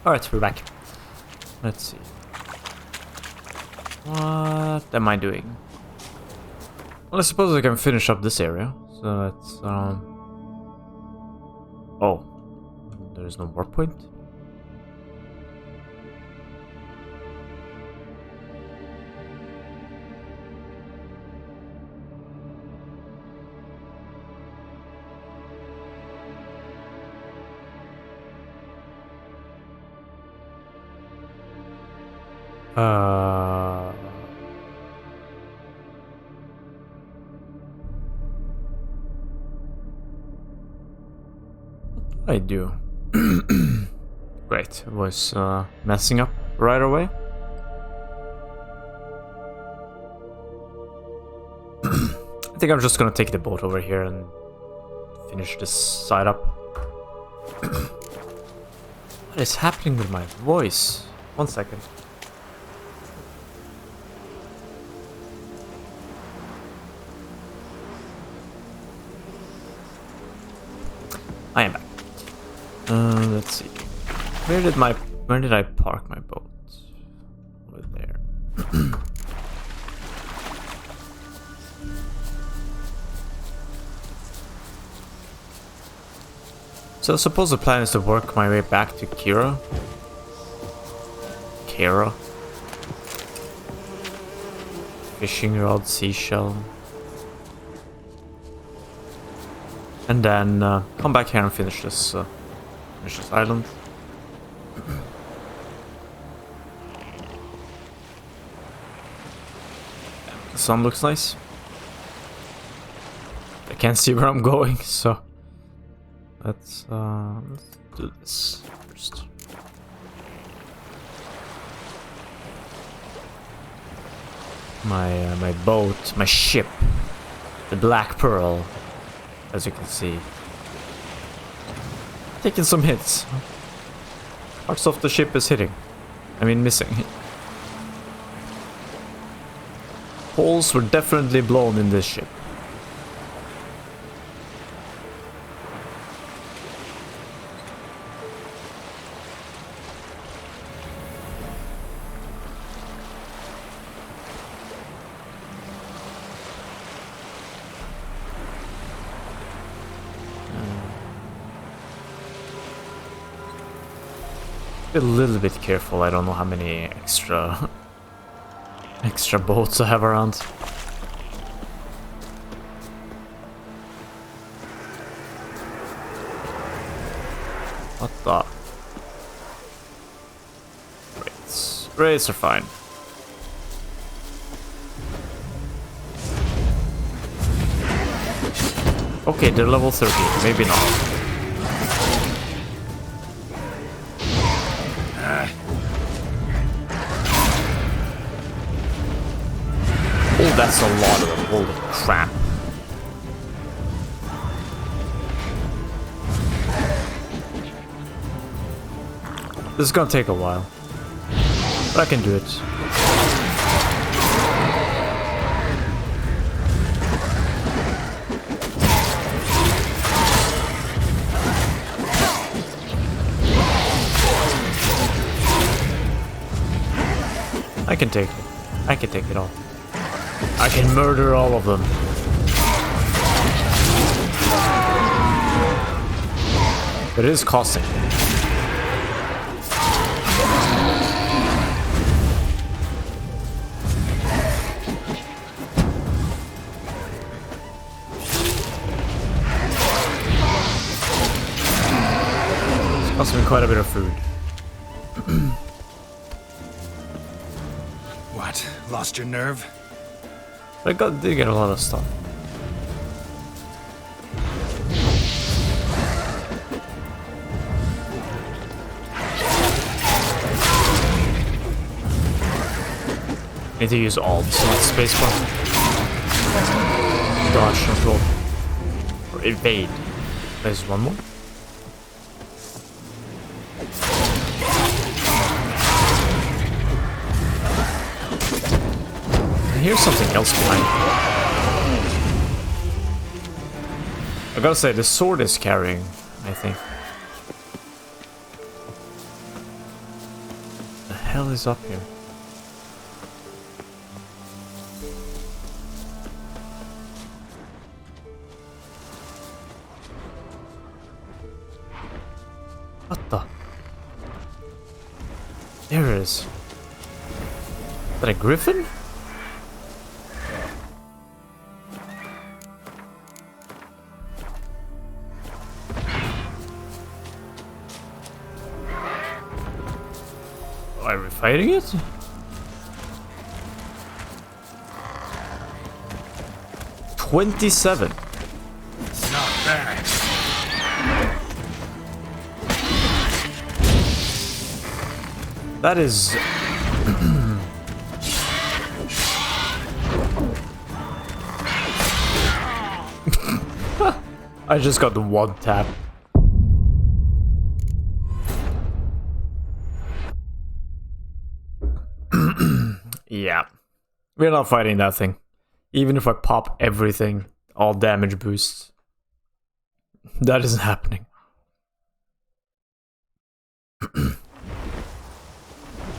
Alright, we're back. Let's see. What am I doing? Well, I suppose I can finish up this area. So let's, oh. There's no warp point? What did I do? Great, I was messing up right away. I think I'm just gonna take the boat over here and finish this side up. What is happening with my voice? 1 second. I am back. Let's see. Where did I park my boat? Over there. So I suppose the plan is to work my way back to Kira. Fishing rod, seashell. And then come back here and finish this island. The sun looks nice. I can't see where I'm going, so let's do this first. My boat, my ship, the Black Pearl. As you can see, taking some hits. Parts of the ship is hitting. I mean, missing. Holes were definitely blown in this ship. Be a little bit careful. I don't know how many extra boats I have around. What the? Rates are fine. Okay, they're level 30. Maybe not. Oh, that's a lot of them. Holy crap. This is gonna take a while. But I can do it. I can take it. I can take it all. I can murder all of them. But it is costing. It's costing me quite a bit of food. What? Lost your nerve? But I did get a lot of stuff. Need to use alt, so not spacebar. Dodge, control. Or evade. There's one more. Here's something else behind. I gotta say, the sword is carrying, I think. hell is up here? What the? There it is. Is that a griffin? Are we fighting it? $27. Not bad. That is... I just got the one tap. Yeah. We're not fighting that thing. Even if I pop everything, all damage boosts. That isn't happening.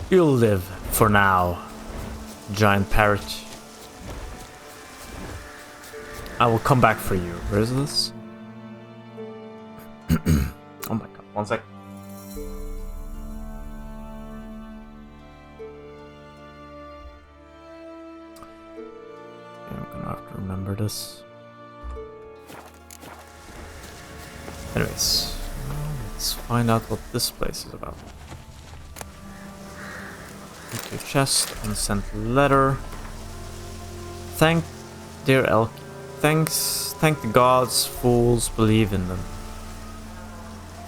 You'll live for now, giant parrot. I will come back for you. Where is this? Oh my god, one sec. I'm gonna have to remember this. Anyways, let's find out what this place is about. Into your chest, unsent letter. Thank dear Elk. Thank the gods, fools believe in them.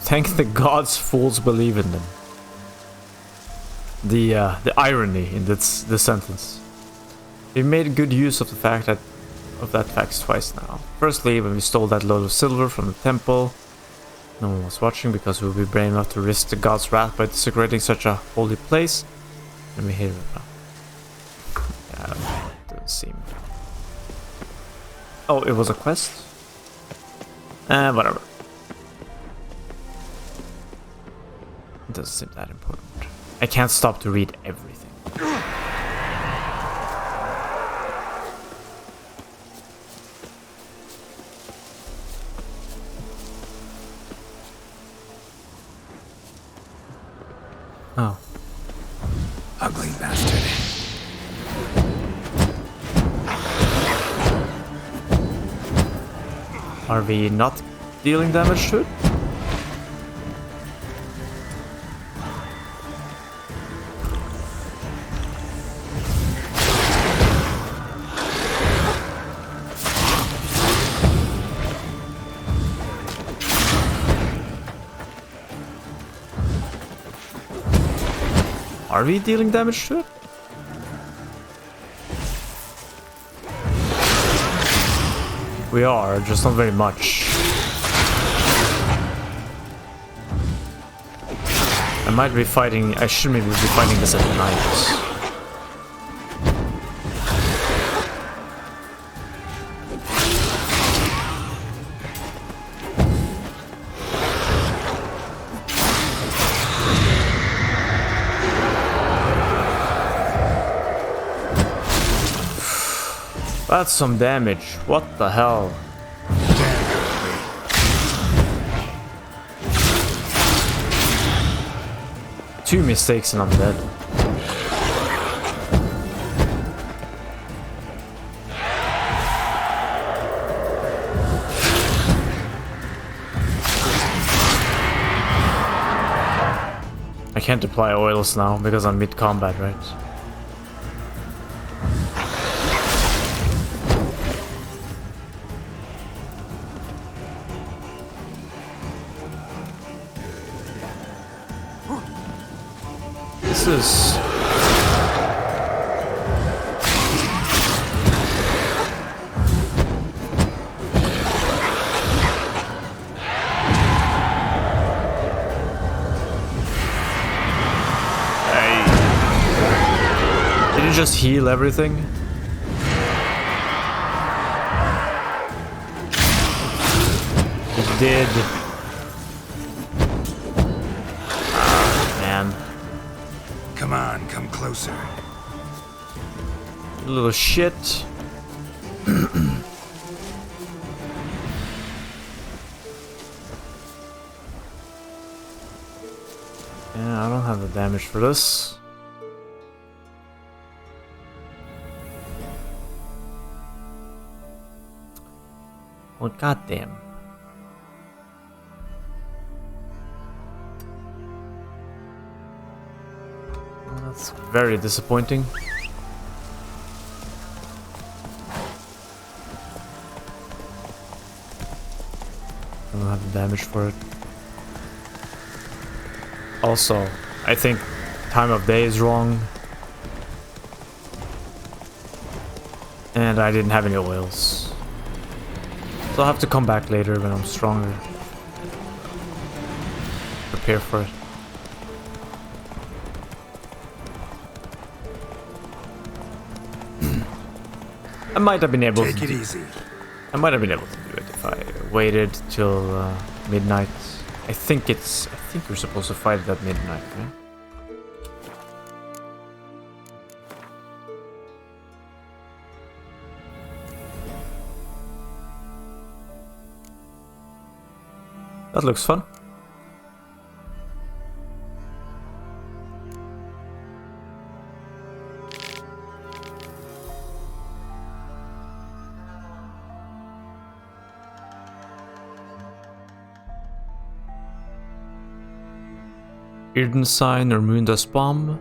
Thank the gods, fools believe in them. The irony in this sentence. We made good use of the fact that fact twice now. Firstly, when we stole that load of silver from the temple, no one was watching because we would be brave enough to risk the gods' wrath by desecrating such a holy place. And we hit it now. Yeah, doesn't seem. Oh, it was a quest? Whatever. It doesn't seem that important. I can't stop to read everything. Oh. Ugly bastard. Are we not dealing damage to it? Are we dealing damage to it? We are, just not very much. I might be fighting. I should maybe be fighting this at night. That's some damage. What the hell? Two mistakes and I'm dead. I can't apply oils now because I'm mid-combat, right? This is... Did it just heal everything? It did. Man. Come Come on, come closer. Little shit. Yeah, I don't have the damage for this. Well, goddamn. Well, that's very disappointing. I don't have the damage for it. Also, I think time of day is wrong. And I didn't have any oils. So I'll have to come back later when I'm stronger. Prepare for it. I might have been able to Take it easy. I might have been able to do it if I waited till midnight. I think we're supposed to fight it at midnight, right? That looks fun. Yrden sign or moondust bomb.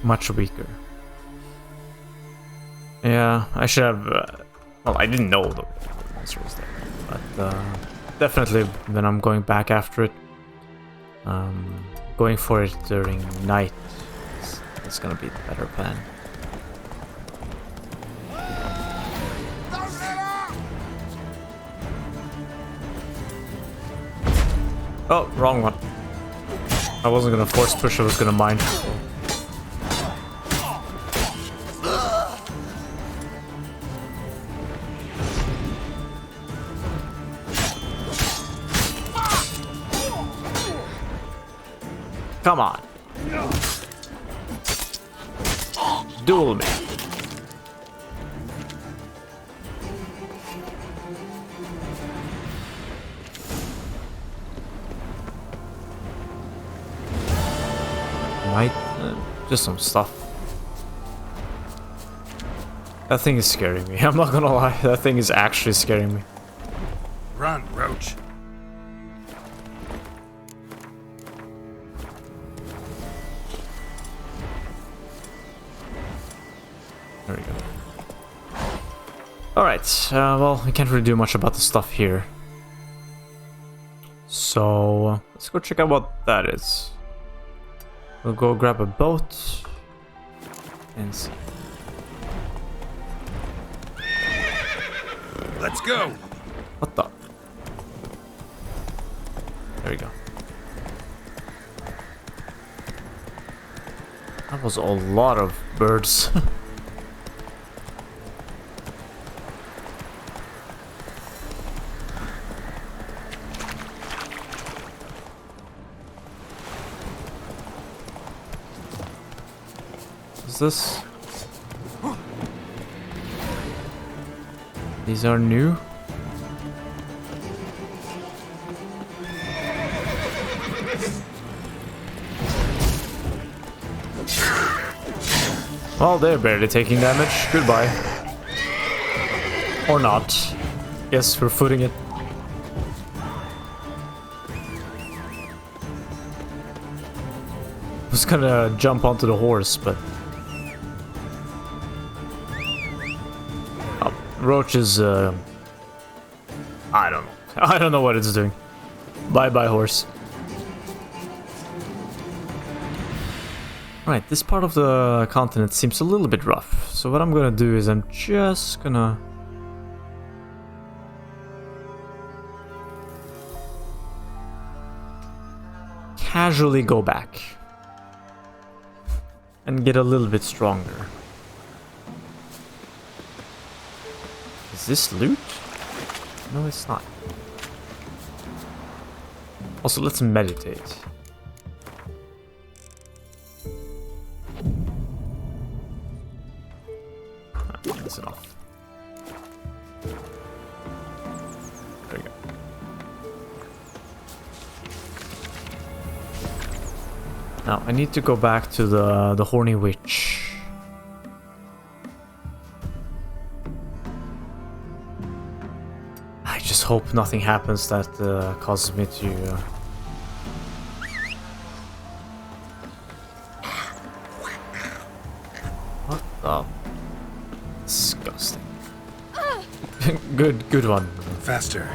Much weaker. Yeah, I should have. Well, I didn't know the monster was there, but definitely when I'm going back after it, going for it during night is gonna be the better plan. Oh, wrong one. I wasn't gonna force push, I was gonna mine. Come on. Duel me. Right? Just some stuff. That thing is scaring me. I'm not gonna lie. That thing is actually scaring me. Run, Roach. There we go. Alright, well, we can't really do much about the stuff here. So, let's go check out what that is. We'll go grab a boat and see. Let's go. What the? There we go. That was a lot of birds. This? These are new. Well, they're barely taking damage. Goodbye. Or not. Yes, we're footing it. I was gonna jump onto the horse, but Roach is, I don't know. I don't know what it's doing. Bye-bye, horse. Right, this part of the continent seems a little bit rough. So what I'm gonna do is I'm just gonna... casually go back. And get a little bit stronger. Is this loot? No, it's not. Also, let's meditate. That's enough. There we go. Now, I need to go back to the horny witch. I just hope nothing happens that causes me to... What the... Disgusting. Good one. Faster.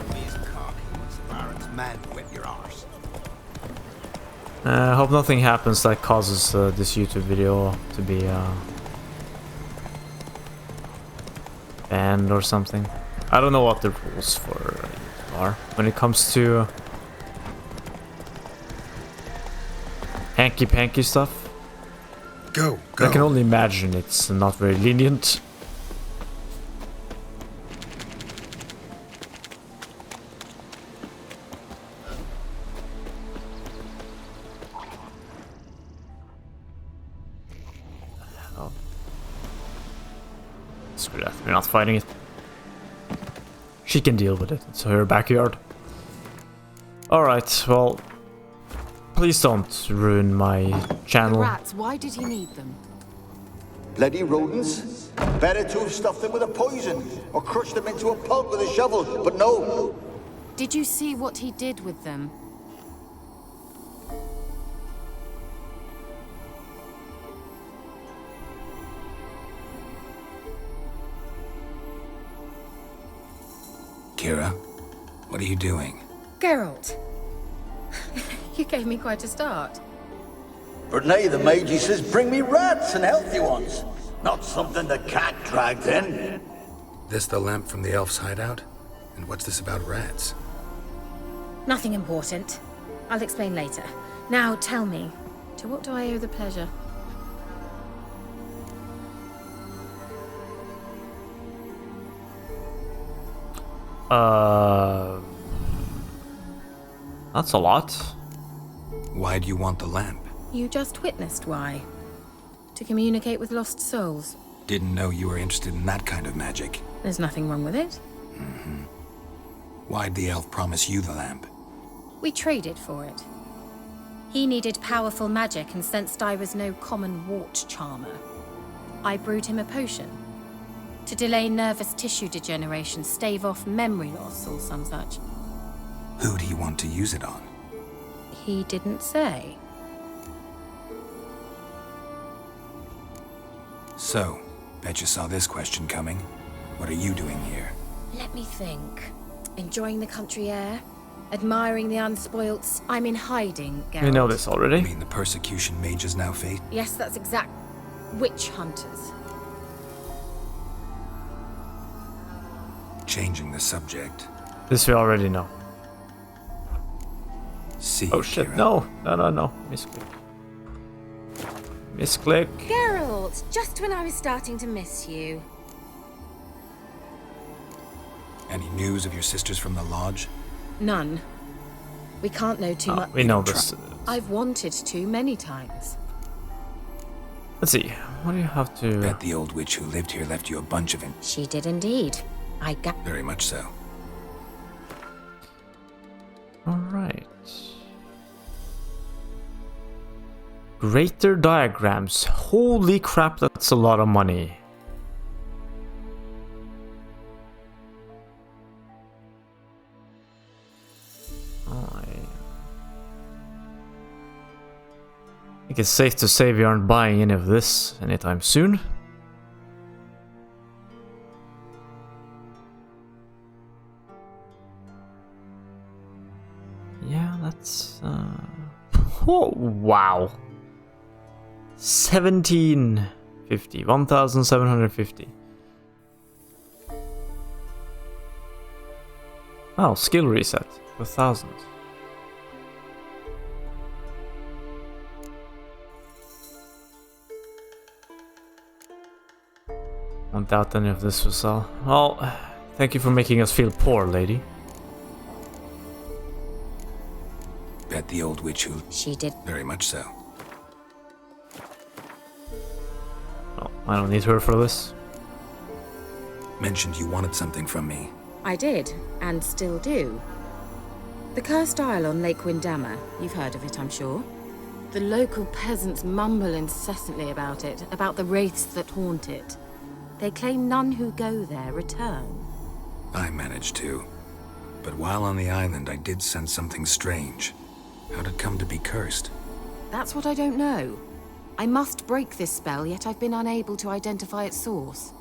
I hope nothing happens that causes this YouTube video to be banned or something. I don't know what the rules for YouTube are when it comes to hanky-panky stuff. Go. I can only imagine it's not very lenient. Screw that, we're not fighting it. She can deal with it, it's her backyard. Alright, well, please don't ruin my channel. The rats, why did he need them? Bloody rodents. Better to have stuffed them with a poison, or crushed them into a pulp with a shovel, but no. Did you see what he did with them? Kira, what are you doing? Geralt, you gave me quite a start. But now the mage says bring me rats and healthy ones. Not something the cat dragged in. This the lamp from the elf's hideout? And what's this about rats? Nothing important. I'll explain later. Now tell me, to what do I owe the pleasure? That's a lot. Why do you want the lamp? You just witnessed why. To communicate with lost souls. Didn't know you were interested in that kind of magic. There's nothing wrong with it. Why'd the elf promise you the lamp? We traded for it. He needed powerful magic and sensed I was no common wart charmer. I brewed him a potion. To delay nervous tissue degeneration, stave off memory loss or some such. Who'd he want to use it on? He didn't say. So, bet you saw this question coming. What are you doing here? Let me think. Enjoying the country air? Admiring the unspoilt... I'm in hiding, Geralt. We know this You already. mean the persecution mages now face? Yes, that's exact... Witch hunters. Changing the subject. This we already know. See, Oh shit, Kira. no. Misclick. Misclick. Geralt, just when I was starting to miss you. Any news of your sisters from the lodge? None. We can't know too much. We know this. I've wanted to many times. Let's see. What do you have to... Bet the old witch who lived here left you a bunch of She did indeed. Very much so. Alright. Greater diagrams. Holy crap, that's a lot of money. I think it's safe to say we aren't buying any of this anytime soon. Yeah, that's... Oh, wow. 1750. 1750. Oh, skill reset. 1000. Won't doubt any of this will sell. Well, Thank you for making us feel poor, lady. Bet the old witch who... She did. Very much so. Oh, I don't need her for this. Mentioned you wanted something from me. I did, and still do. The cursed isle on Lake Windammer. You've heard of it, I'm sure. The local peasants mumble incessantly about it, about the wraiths that haunt it. They claim none who go there return. I managed to. But while on the island, I did sense something strange. How'd it come to be cursed? That's what I don't know. I must break this spell, yet I've been unable to identify its source.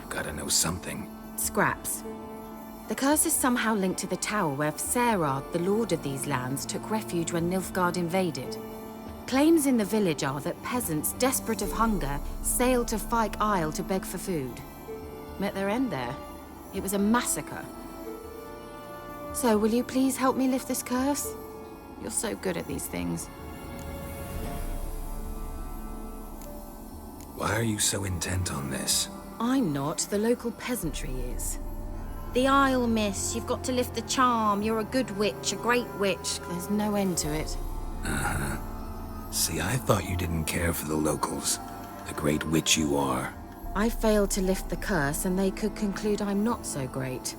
Gotta know something. Scraps. The curse is somehow linked to the tower where Aard, the lord of these lands, took refuge when Nilfgaard invaded. Claims in the village are that peasants, desperate of hunger, sailed to Fyke Isle to beg for food. Met their end there. It was a massacre. So, will you please help me lift this curse? You're so good at these things. Why are you so intent on this? I'm not, the local peasantry is. The Isle, miss, you've got to lift the charm. You're a good witch, a great witch. There's no end to it. Uh-huh. See, I thought you didn't care for the locals. The great witch you are. I failed to lift the curse, and they could conclude I'm not so great.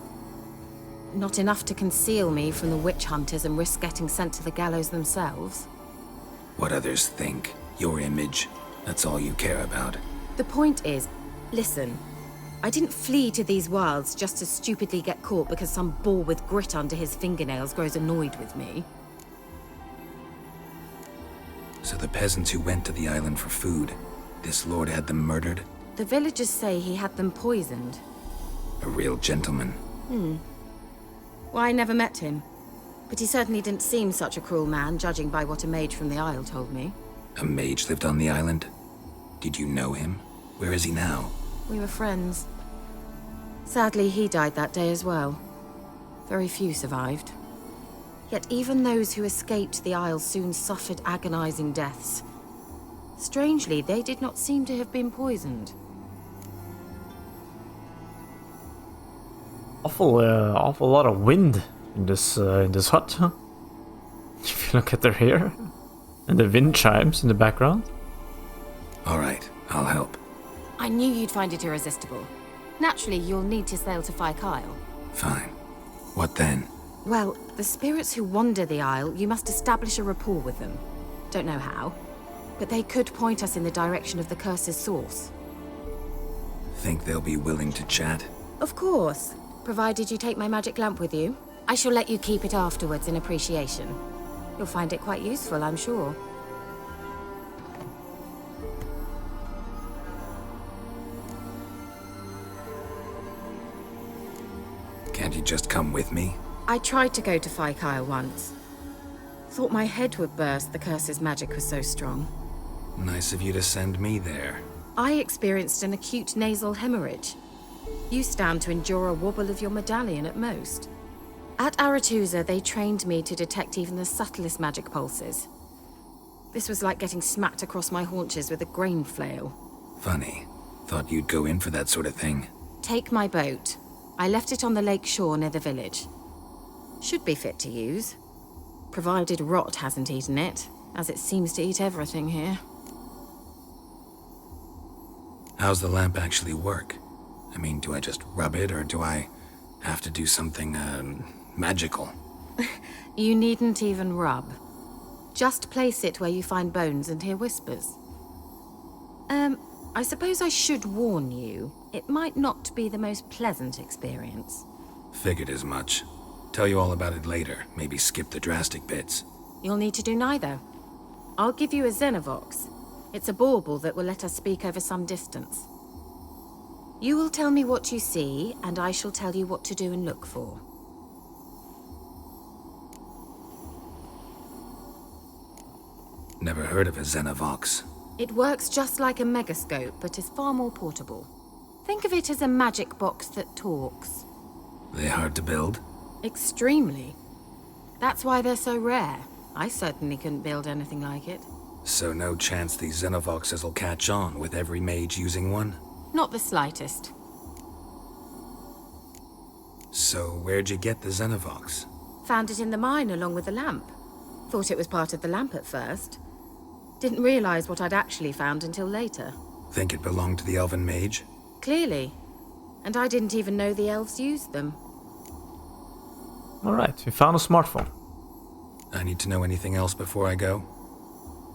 Not enough to conceal me from the witch hunters and risk getting sent to the gallows themselves. What others think, your image, that's all you care about. The point is, listen, I didn't flee to these wilds just to stupidly get caught because some boar with grit under his fingernails grows annoyed with me. So the peasants who went to the island for food, this lord had them murdered? The villagers say he had them poisoned. A real gentleman. Well, I never met him. But he certainly didn't seem such a cruel man, judging by what a mage from the Isle told me. A mage lived on the island? Did you know him? Where is he now? We were friends. Sadly, he died that day as well. Very few survived. Yet even those who escaped the Isle soon suffered agonizing deaths. Strangely, they did not seem to have been poisoned. Awful lot of wind in this hut, huh? If you look at their hair and the wind chimes in the background. All right, I'll help. I knew you'd find it irresistible. Naturally, you'll need to sail to Fyke Isle. Fine. What then? Well, the spirits who wander the Isle, you must establish a rapport with them. Don't know how, but they could point us in the direction of the curse's source. Think they'll be willing to chat? Of course, provided you take my magic lamp with you. I shall let you keep it afterwards in appreciation. You'll find it quite useful, I'm sure. Can't you just come with me? I tried to go to Fyke Isle once. Thought my head would burst, the curse's magic was so strong. Nice of you to send me there. I experienced an acute nasal hemorrhage. You stand to endure a wobble of your medallion at most. At Aretusa, they trained me to detect even the subtlest magic pulses. This was like getting smacked across my haunches with a grain flail. Funny. Thought you'd go in for that sort of thing. Take my boat. I left it on the lake shore near the village. Should be fit to use. Provided rot hasn't eaten it, as it seems to eat everything here. How's the lamp actually work? I mean, do I just rub it, or do I have to do something, magical? You needn't even rub. Just place it where you find bones and hear whispers. I suppose I should warn you. It might not be the most pleasant experience. Figured as much. Tell you all about it later. Maybe skip the drastic bits. You'll need to do neither. I'll give you a Xenovox. It's a bauble that will let us speak over some distance. You will tell me what you see, and I shall tell you what to do and look for. Never heard of a Xenovox. It works just like a megascope, but is far more portable. Think of it as a magic box that talks. They hard to build? Extremely. That's why they're so rare. I certainly couldn't build anything like it. So no chance these Xenovoxes will catch on with every mage using one? Not the slightest. So where'd you get the Xenovox? Found it in the mine along with the lamp. Thought it was part of the lamp at first. Didn't realize what I'd actually found until later. Think it belonged to the elven mage? Clearly. And I didn't even know the elves used them. Alright, we found a smartphone. I need to know anything else before I go?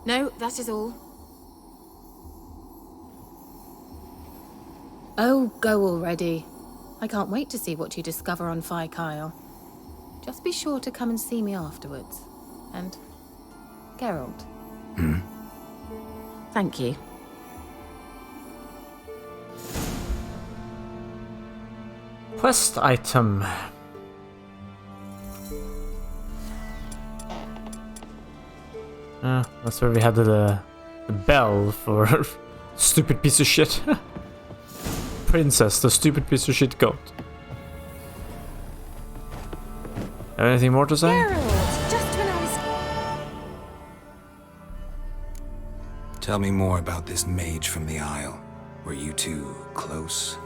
No, that is all. Oh, go already. I can't wait to see what you discover on Phi Kyle. Just be sure to come and see me afterwards. And Geralt. Hmm? Thank you. Quest item. That's where we had the bell for stupid piece of shit. Princess, the stupid piece of shit goat. Have anything more to say? Geralt, just when I was... Tell me more about this mage from the Isle. Were you two close?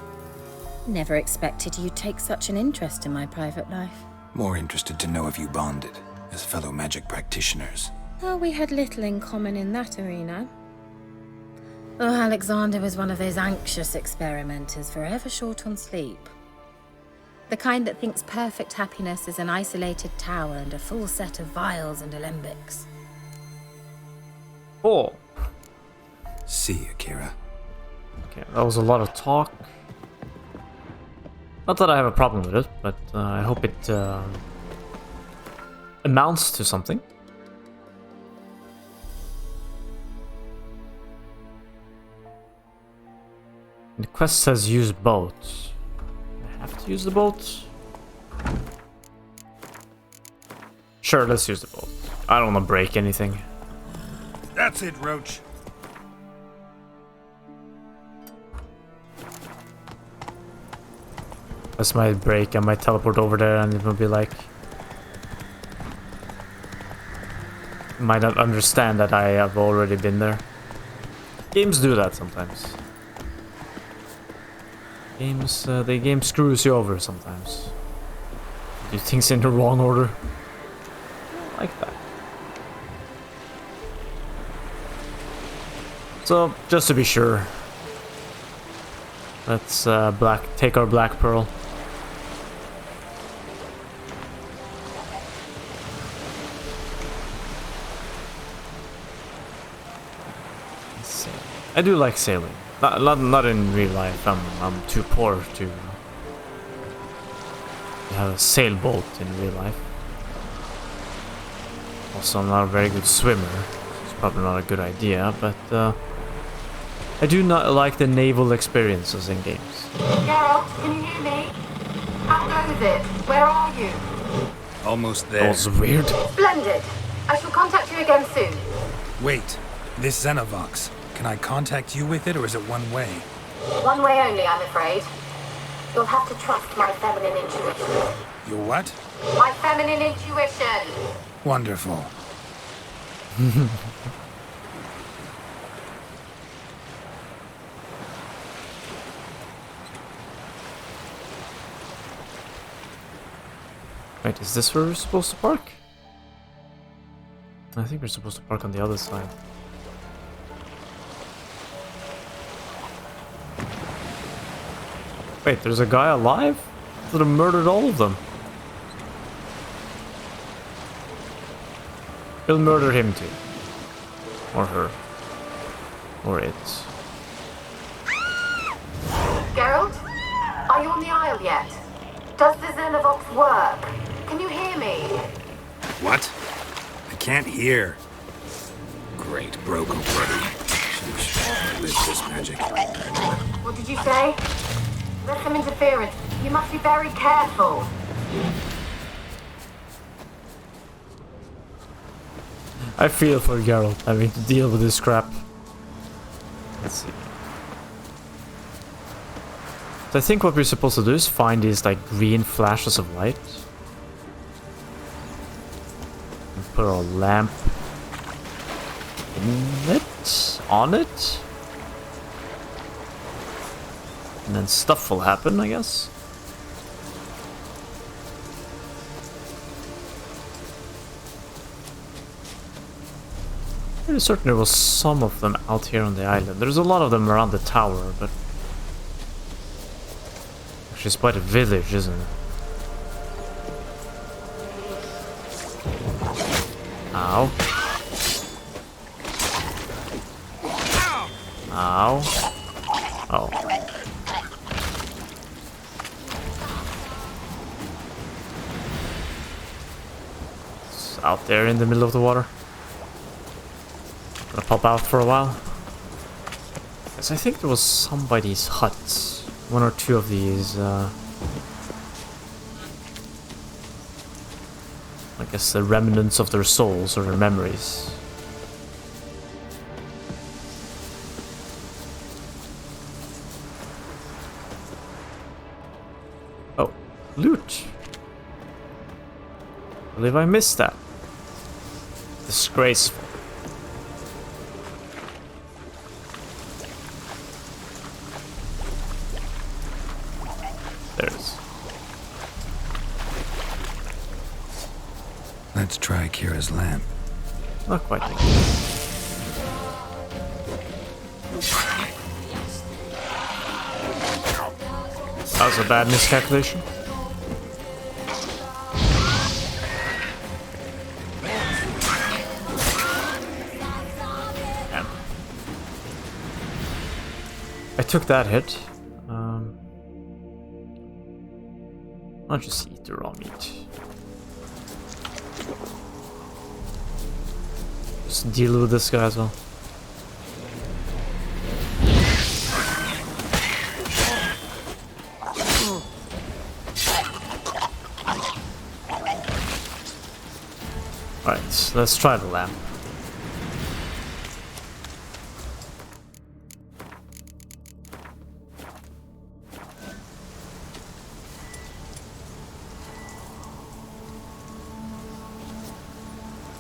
Never expected you'd take such an interest in my private life. More interested to know if you bonded as fellow magic practitioners. Oh, we had little in common in that arena. Oh, Alexander was one of those anxious experimenters, forever short on sleep. The kind that thinks perfect happiness is an isolated tower and a full set of vials and alembics. Oh. See you, Kira. Okay, that was a lot of talk. Not that I have a problem with it, but I hope it amounts to something. And the quest says use boat. I have to use the boat? Sure, let's use the boat. I don't want to break anything. That's it, Roach. This might break, I might teleport over there and it will be like... Might not understand that I have already been there. Games do that sometimes. The game screws you over sometimes. Do things in the wrong order. I like that. So, just to be sure. Let's take our black pearl. I do like sailing. Not in real life. I'm too poor to have a sailboat in real life. Also, I'm not a very good swimmer. It's probably not a good idea, but I do not like the naval experiences in games. Geralt, can you hear me? How goes it? Where are you? Almost there. That was weird. Splendid. I shall contact you again soon. Wait, this Xenovox. Can I contact you with it, or is it one way? One way only, I'm afraid. You'll have to trust my feminine intuition. Your what? My feminine intuition! Wonderful. Wait, is this where we're supposed to park? I think we're supposed to park on the other side. Wait, there's a guy alive? I thought I murdered all of them. We'll murder him too. Or her. Or it. Geralt? Are you on the Isle yet? Does the Xenovox work? Can you hear me? What? I can't hear. Great, broke already. Sheesh, live this magic. What did you say? There's some interference. You must be very careful. I feel for Geralt having to deal with this crap. Let's see. So I think what we're supposed to do is find these like green flashes of light. And put our lamp in it, on it. And then stuff will happen, I guess. Pretty certain there was some of them out here on the island. There's a lot of them around the tower, but... Actually, it's quite a village, isn't it? Ow. Ow. Oh. It's out there in the middle of the water. Gonna pop out for a while. Yes, I think there was some by these huts. One or two of these, I guess the remnants of their souls or their memories. Oh, loot. I believe I missed that. Disgraceful. There it is. Let's try Kira's lamp. Not quite. That was a bad miscalculation. Damn. I took that hit. I'll just eat the raw meat. Just deal with this guy as well. Alright, let's try the lamp.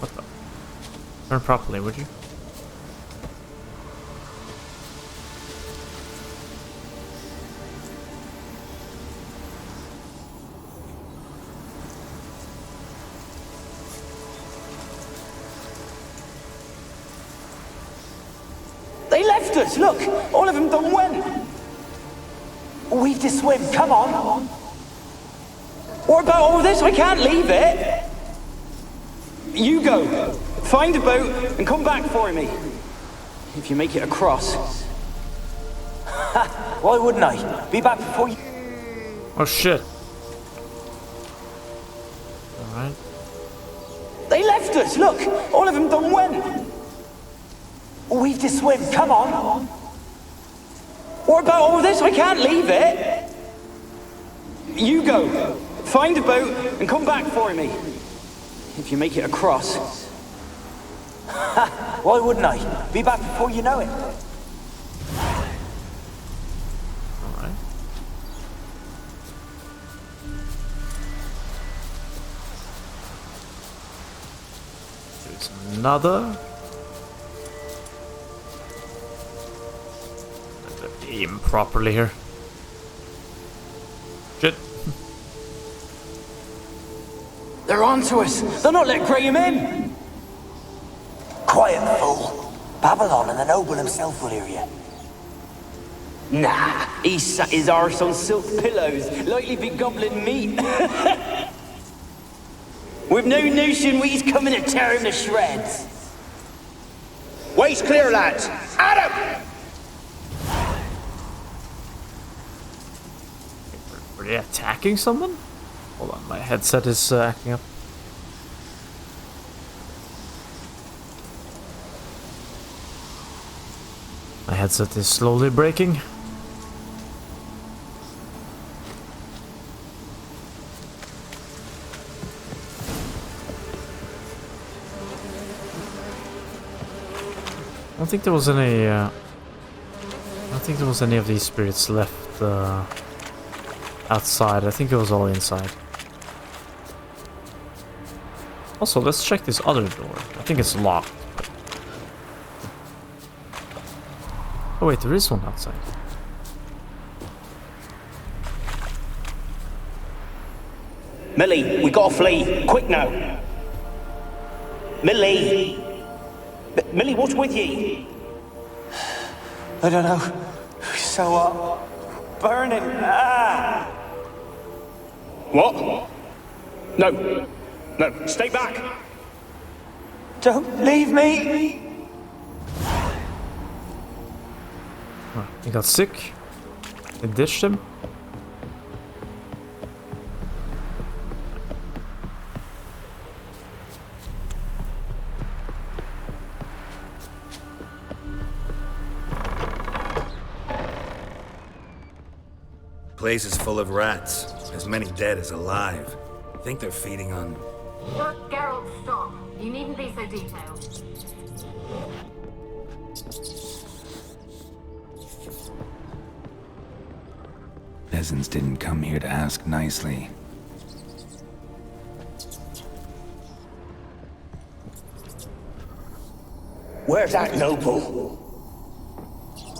What the? Turn properly, would you? They left us, look! All of them done went! We've to swim, come on! What about all this? I can't leave it! You go! Find a boat and come back for me! If you make it across. Why wouldn't I? Be back before you... Oh shit. Alright. They left us, look! All of them done went! We've to swim, come on! What about all this? I can't leave it! You go! Find a boat and come back for me! If you make it across. Why wouldn't I? Be back before you know it. Alright. There's another. Let me aim properly here. Shit. They're onto us! They'll not let Graham in! Quiet, fool. Babylon and the noble himself will hear you. Nah, he sat his arse on silk pillows, likely be gobbling meat. With no notion he's coming to tear him to shreds. Waist clear, lads! Adam! Were they attacking someone? Hold on, my headset is acting up. My headset is slowly breaking. I don't think there was any. I don't think there was any of these spirits left outside. I think it was all inside. Also, let's check this other door. I think it's locked. But... Oh wait, there is one outside. Millie, we gotta flee. Quick now. Millie! Millie, what's with ye? I don't know. So burning. What? No. No, stay back. Don't leave me. He got sick. They ditched him. Place is full of rats. As many dead as alive. Think they're feeding on... Look, Geralt, stop. You needn't be so detailed. Peasants didn't come here to ask nicely. Where's that noble?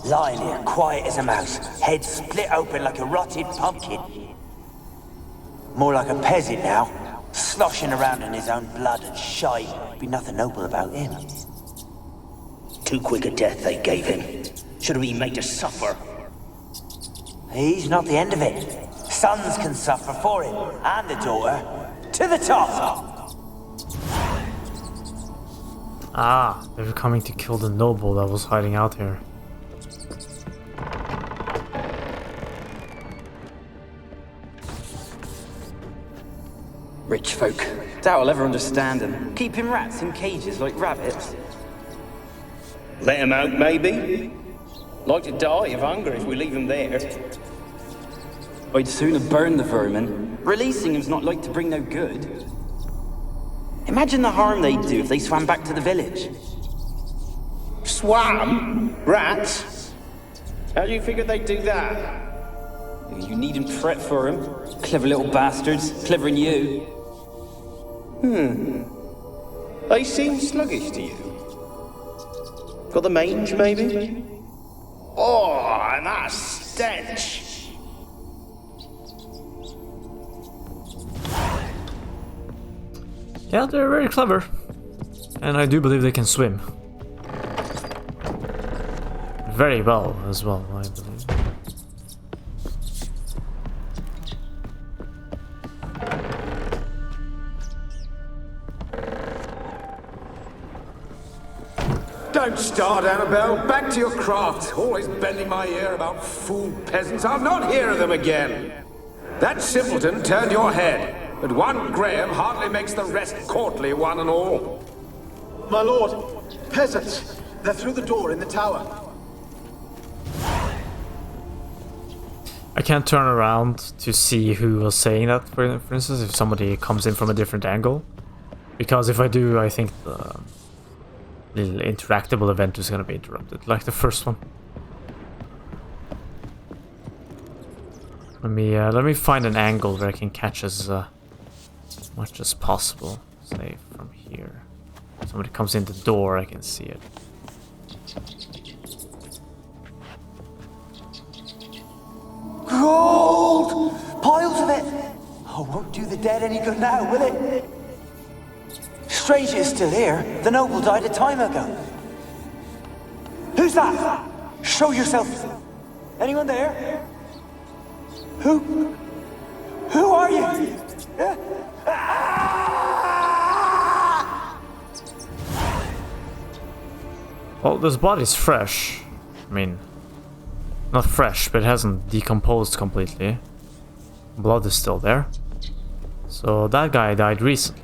Lying here, quiet as a mouse, head split open like a rotted pumpkin. More like a peasant now, sloshing around in his own blood and shite. Be nothing noble about him. Too quick a death they gave him. Should have been made to suffer. He's not the end of it. Sons can suffer for him, and the daughter. To the top! Ah, they were coming to kill the noble that was hiding out here. Rich folk. Doubt I'll ever understand them. Keeping rats in cages like rabbits. Let him out, maybe? Like to die of hunger if we leave him there. I'd sooner burn the vermin. Releasing him's not like to bring no good. Imagine the harm they'd do if they swam back to the village. Swam? Rats? How do you figure they'd do that? You needn't fret for him. Clever little bastards. Clever than you. They seem sluggish to you. Got the mange, maybe? Oh, and that stench! Yeah, they're very clever. And I do believe they can swim. Very well as well, I believe. Don't start, Annabelle. Back to your craft. Always bending my ear about fool peasants. I'll not hear of them again. That simpleton turned your head, but one Graham hardly makes the rest courtly, one and all. My lord, peasants. They're through the door in the tower. I can't turn around to see who was saying that, for instance, if somebody comes in from a different angle. Because if I do, I think the little interactable event is going to be interrupted, like the first one. Let me find an angle where I can catch as much as possible. Say from here. If somebody comes in the door, I can see it. Gold! Piles of it! Oh, won't do the dead any good now, will it? Strange it's still here. The noble died a time ago. Who's that? Show yourself. Anyone there? Who are you? Well, this body's fresh. I mean, not fresh, but it hasn't decomposed completely. Blood is still there. So that guy died recently.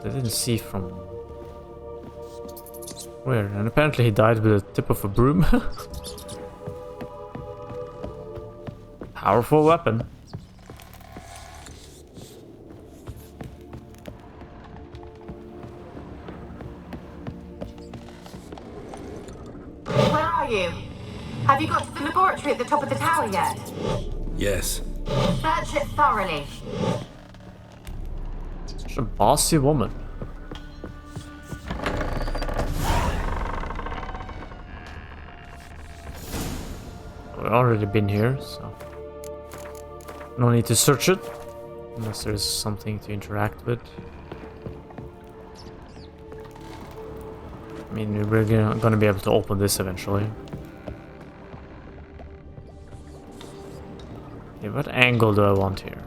I didn't see from where, and apparently he died with the tip of a broom. Powerful weapon. Where are you? Have you got to the laboratory at the top of the tower yet? Yes. Search it thoroughly. Such a bossy woman. We've already been here, so no need to search it unless there's something to interact with. mean, we're gonna be able to open this eventually. Okay, what angle do I want here?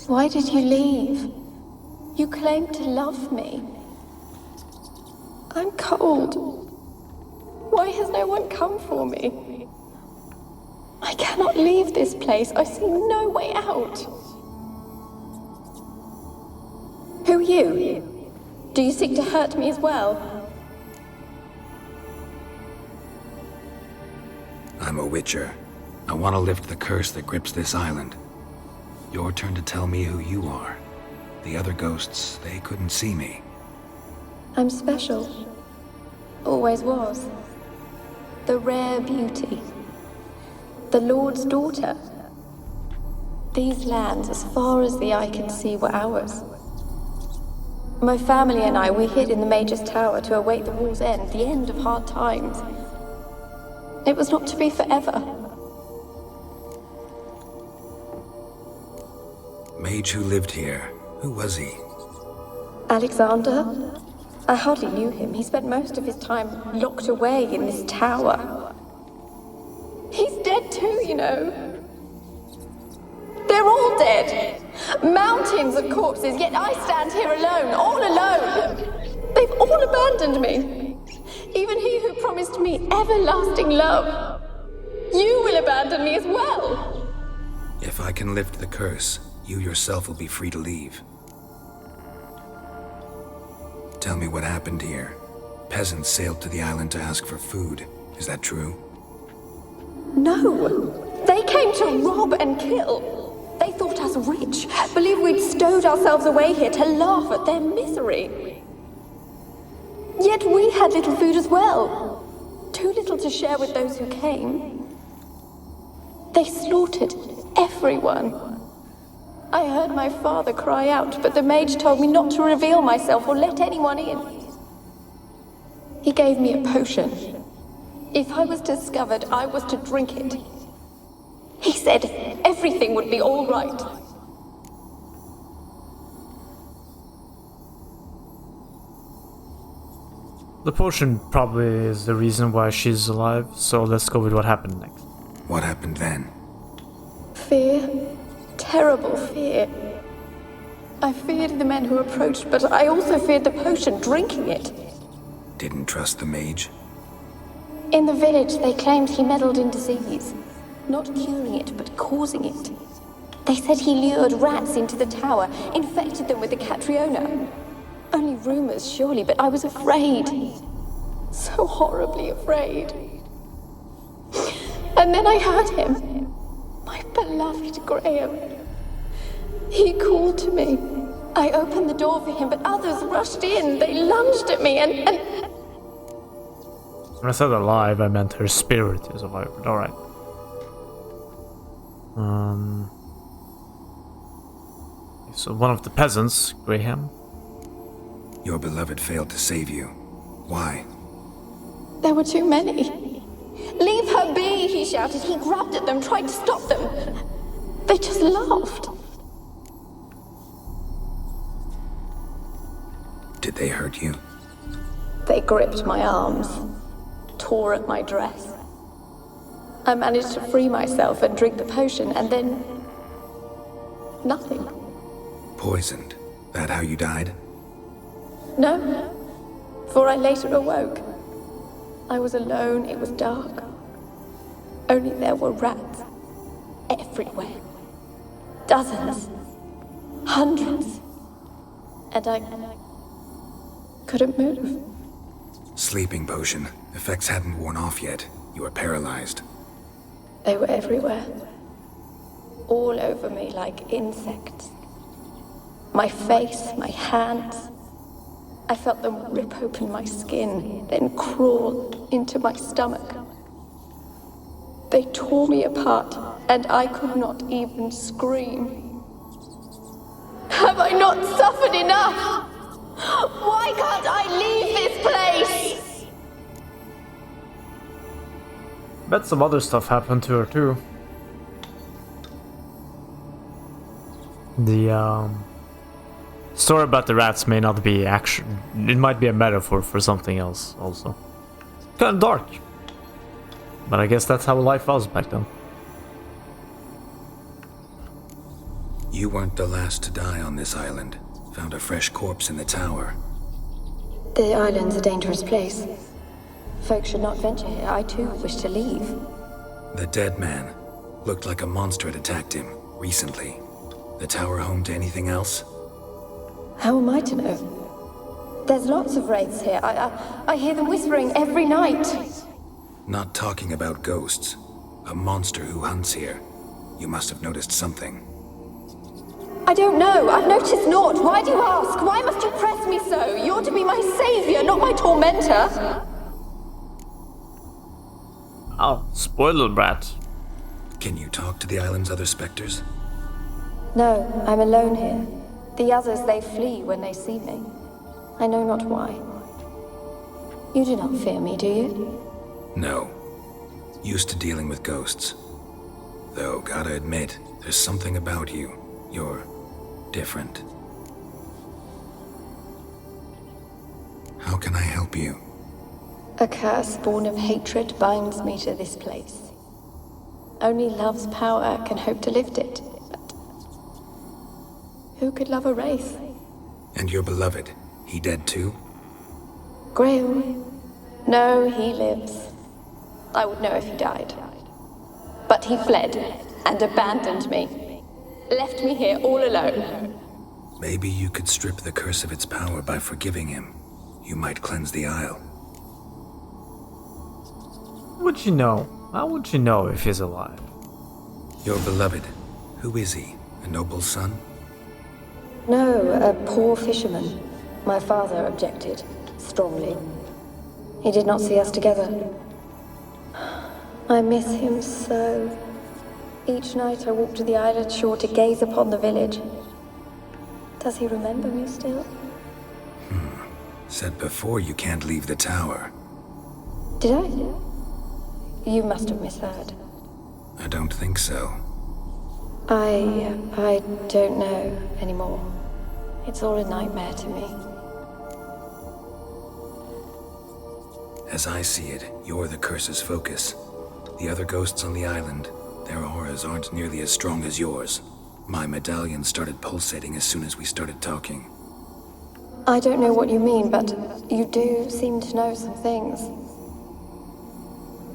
Why did you leave? You claimed to love me. I'm cold. Why has no one come for me? I cannot leave this place. I see no way out. Who are you? Do you seek to hurt me as well? I'm a witcher. I want to lift the curse that grips this island. Your turn to tell me who you are. The other ghosts, they couldn't see me. I'm special. Always was. The rare beauty. The Lord's daughter. These lands, as far as the eye can see, were ours. My family and I, we hid in the Mage's Tower to await the war's end, the end of hard times. It was not to be forever. Mage who lived here. Who was he? Alexander? I hardly knew him. He spent most of his time locked away in this tower. He's dead too, you know. They're all dead. Mountains of corpses, yet I stand here alone, all alone. They've all abandoned me. Even he who promised me everlasting love. You will abandon me as well. If I can lift the curse, you yourself will be free to leave. Tell me what happened here. Peasants sailed to the island to ask for food. Is that true? No. They came to rob and kill. They thought us rich, believed we'd stowed ourselves away here to laugh at their misery. Yet we had little food as well. Too little to share with those who came. They slaughtered everyone. I heard my father cry out, but the mage told me not to reveal myself or let anyone in. He gave me a potion. If I was discovered, I was to drink it. He said everything would be all right. The potion probably is the reason why she's alive, so let's go with what happened next. What happened then? Fear. Terrible fear. I feared the men who approached, but I also feared the potion, drinking it. Didn't trust the mage? In the village, they claimed he meddled in disease. Not curing it, but causing it. They said he lured rats into the tower, infected them with the Catriona. Only rumors, surely, but I was afraid. So horribly afraid. And then I heard him. My beloved Graham. He called to me. I opened the door for him, but others rushed in. They lunged at me and... When I said alive, I meant her spirit is alive, but alright. So one of the peasants, Graham. Your beloved failed to save you. Why? There were too many. Leave her be, he shouted. He grabbed at them, tried to stop them. They just laughed. Did they hurt you? They gripped my arms, tore at my dress. I managed to free myself and drink the potion, and then... nothing. Poisoned? That how you died? No, for I later awoke. I was alone, it was dark. Only there were rats. Everywhere. Dozens. Hundreds. And I couldn't move. Sleeping potion. Effects hadn't worn off yet. You were paralyzed. They were everywhere. All over me like insects. My face, my hands. I felt them rip open my skin, then crawl into my stomach. They tore me apart, and I could not even scream. Have I not suffered enough? Why can't I leave this place? Bet some other stuff happened to her too. The story about the rats may not be action. It might be a metaphor for something else also. Kind of dark. But I guess that's how life was back then. You weren't the last to die on this island. Found a fresh corpse in the tower. The island's a dangerous place. Folks should not venture here. I too wish to leave. The dead man. Looked like a monster had attacked him, recently. The tower home to anything else? How am I to know? There's lots of wraiths here. I hear them whispering every night. Not talking about ghosts. A monster who hunts here. You must have noticed something. I don't know. I've noticed naught. Why do you ask? Why must you press me so? You're to be my savior, not my tormentor. Oh, spoiler brat. Can you talk to the island's other specters? No, I'm alone here. The others, they flee when they see me. I know not why. You do not fear me, do you? No. Used to dealing with ghosts. Though, gotta admit, there's something about you. You're different. How can I help you? A curse born of hatred binds me to this place. Only love's power can hope to lift it. But who could love a wraith? And your beloved, he dead too? Grail? No, he lives. I would know if he died. But he fled and abandoned me. Left me here all alone. Maybe you could strip the curse of its power by forgiving him. You might cleanse the isle. Would you know? How would you know if he's alive? Your beloved, who is he? A noble son? No, a poor fisherman. My father objected, strongly. He did not see us together. I miss him so. Each night I walk to the island shore to gaze upon the village. Does he remember me still? Said before you can't leave the tower. Did I? You must have misheard. I don't think so. I don't know anymore. It's all a nightmare to me. As I see it, you're the curse's focus. The other ghosts on the island, their auras aren't nearly as strong as yours. My medallion started pulsating as soon as we started talking. I don't know what you mean, but you do seem to know some things.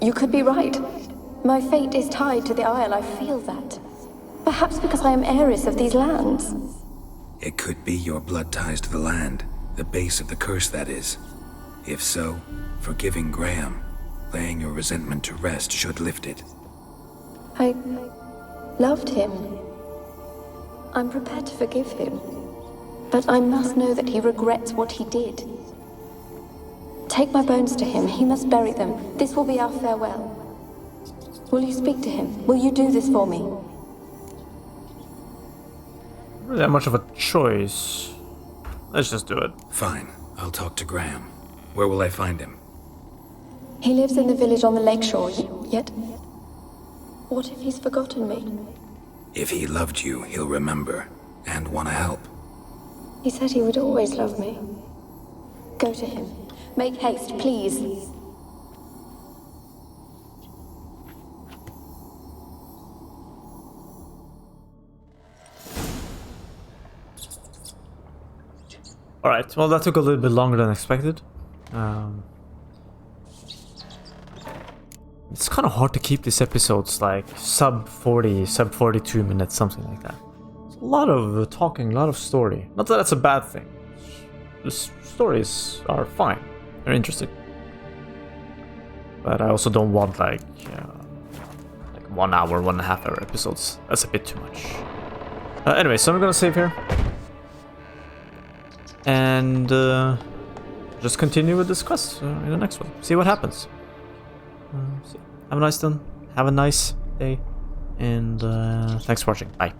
You could be right. My fate is tied to the Isle, I feel that. Perhaps because I am heiress of these lands. It could be your blood ties to the land, the base of the curse, that is. If so, forgiving Graham, laying your resentment to rest should lift it. I loved him. I'm prepared to forgive him. But I must know that he regrets what he did. Take my bones to him. He must bury them. This will be our farewell. Will you speak to him? Will you do this for me? Not really that much of a choice. Let's just do it. Fine. I'll talk to Graham. Where will I find him? He lives in the village on the lakeshore, yet... What if he's forgotten me? If he loved you, he'll remember. And want to help. He said he would always love me. Go to him. Make haste, please. Alright, well that took a little bit longer than expected. It's kind of hard to keep these episodes like sub 40, sub 42 minutes, something like that. It's a lot of talking, a lot of story. Not that that's a bad thing. The stories are fine. They're interesting. But I also don't want like 1 hour, 1.5 hour episodes. That's a bit too much. Anyway, so I'm gonna save here. And just continue with this quest in the next one. See what happens. Have a nice day. And thanks for watching. Bye.